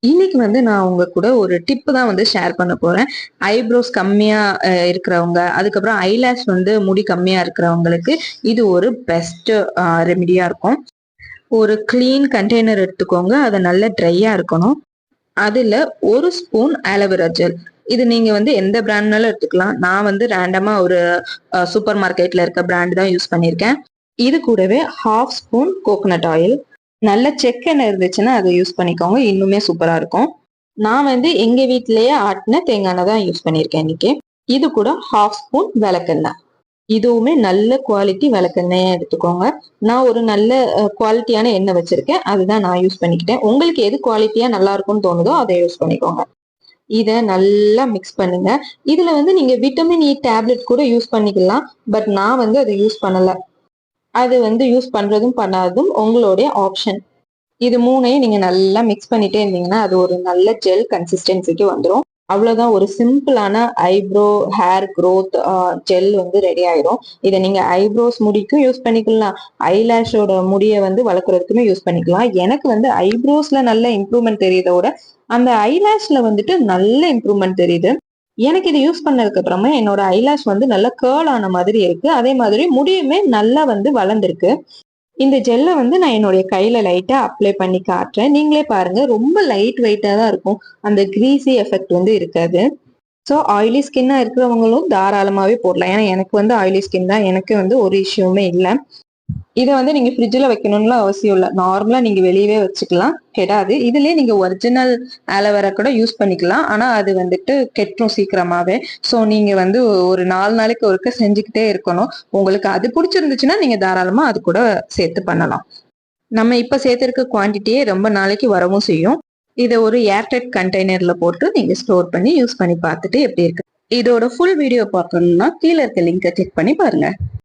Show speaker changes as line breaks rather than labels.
இன்னைக்கு வந்து நான் உங்க கூட ஒரு டிப் தான் வந்து ஷேர் பண்ண போறேன். ஐப்ரோஸ் கம்மியா இருக்கிறவங்க, அதுக்கப்புறம் ஐலாஷ் வந்து முடி கம்மியா இருக்கிறவங்களுக்கு இது ஒரு பெஸ்ட் ரெமிடியா இருக்கும். ஒரு கிளீன் கண்டெய்னர் எடுத்துக்கோங்க. அது நல்ல ட்ரையா இருக்கணும். அதுல 1 ஸ்பூன் ஆலோவேரா ஜெல். இது நீங்க வந்து எந்த பிராண்ட்னாலும் எடுத்துக்கலாம். நான் வந்து ரேண்டமா ஒரு சூப்பர் மார்க்கெட்ல இருக்க பிராண்ட் தான் யூஸ் பண்ணியிருக்கேன். இது கூடவே 1/2 ஸ்பூன் கோகனட் ஆயில். நல்ல செக்கெண்ணெய் இருந்துச்சுன்னா அதை யூஸ் பண்ணிக்கோங்க. இன்னுமே சூப்பரா இருக்கும். நான் வந்து எங்க வீட்டிலேயே ஆட்டின தேங்காய் எண்ணெய் தான் யூஸ் பண்ணியிருக்கேன் இன்னைக்கு. இது கூட 1/2 ஸ்பூன் விளக்கெண்ணெய். இதுவுமே நல்ல குவாலிட்டி விளக்கெண்ணெயா எடுத்துக்கோங்க. நான் ஒரு நல்ல குவாலிட்டியான எண்ணெய் வச்சிருக்கேன். அதுதான் நான் யூஸ் பண்ணிக்கிட்டேன். உங்களுக்கு எது குவாலிட்டியா நல்லா இருக்கும்னு தோணுதோ அதை யூஸ் பண்ணிக்கோங்க. இத நல்லா மிக்ஸ் பண்ணுங்க. இதுல வந்து நீங்க விட்டமின் இ டேப்லெட் கூட யூஸ் பண்ணிக்கலாம். பட் நான் வந்து அதை யூஸ் பண்ணல. அது வந்து யூஸ் பண்றதும் பண்ணாததும் உங்களுடைய ஆப்ஷன். இது 3யும் நீங்க நல்லா மிக்ஸ் பண்ணிட்டே இருந்தீங்கன்னா அது ஒரு நல்ல ஜெல் கன்சிஸ்டன்சிக்கு வந்துரும். அவ்வளவுதான், ஒரு சிம்பிளான ஐப்ரோ ஹேர் க்ரோத் ஜெல் வந்து ரெடி ஆயிரும். இதை நீங்க ஐப்ரோஸ் முடிக்கும் யூஸ் பண்ணிக்கலாம். ஐலாஷோட முடியை வந்து வளர்க்குறதுக்குமே யூஸ் பண்ணிக்கலாம். எனக்கு வந்து ஐப்ரோஸ்ல நல்ல இம்ப்ரூவ்மெண்ட் தெரியுதை விட அந்த ஐலாஷ்ல வந்துட்டு நல்ல இம்ப்ரூவ்மெண்ட் தெரியுது. எனக்கு இது யூஸ் பண்ணதுக்கு அப்புறமா என்னோட ஐலாஷ் வந்து நல்லா கேர்ள் ஆன மாதிரி இருக்கு. அதே மாதிரி முடியுமே நல்லா வந்து வளர்ந்துருக்கு. இந்த ஜெல்ல வந்து நான் என்னுடைய கையில லைட்டா அப்ளை பண்ணி காட்டுறேன். நீங்களே பாருங்க, ரொம்ப லைட் வெயிட்டா தான் இருக்கும். அந்த கிரீஸி எஃபெக்ட் வந்து இருக்காது. ஸோ ஆயிலி ஸ்கின்னா இருக்கிறவங்களும் தாராளமாவே போடலாம். ஏன்னா எனக்கு வந்து ஆயிலி ஸ்கின் தான். எனக்கு வந்து ஒரு இஷ்யூமே இல்லை. இதை வந்து நீங்க ஃப்ரிட்ஜில் வைக்கணும்னு அவசியம் இல்லை. நார்மலா நீங்க வெளியவே வச்சுக்கலாம், கெடாது. இதுலயே நீங்க ஒரிஜினல் ஆலோவேரா கூட யூஸ் பண்ணிக்கலாம். ஆனா அது வந்துட்டு கெட்டுரும் சீக்கிரமாவே. ஸோ நீங்க வந்து ஒரு 4 நாளைக்கு ஒருக்க செஞ்சுக்கிட்டே இருக்கணும். உங்களுக்கு அது பிடிச்சிருந்துச்சுன்னா நீங்க தாராளமா அது கூட சேர்த்து பண்ணலாம். நம்ம இப்ப சேர்த்திருக்க குவான்டிட்டியே ரொம்ப நாளைக்கு வரவும் செய்யும். இதை ஒரு ஏர்டைட் கண்டெய்னர்ல போட்டு நீங்க ஸ்டோர் பண்ணி யூஸ் பண்ணி பார்த்துட்டு எப்படி இருக்கு. இதோட ஃபுல் வீடியோ பார்க்கணும்னா கீழே இருக்க லிங்கை கிளிக் பண்ணி பாருங்க.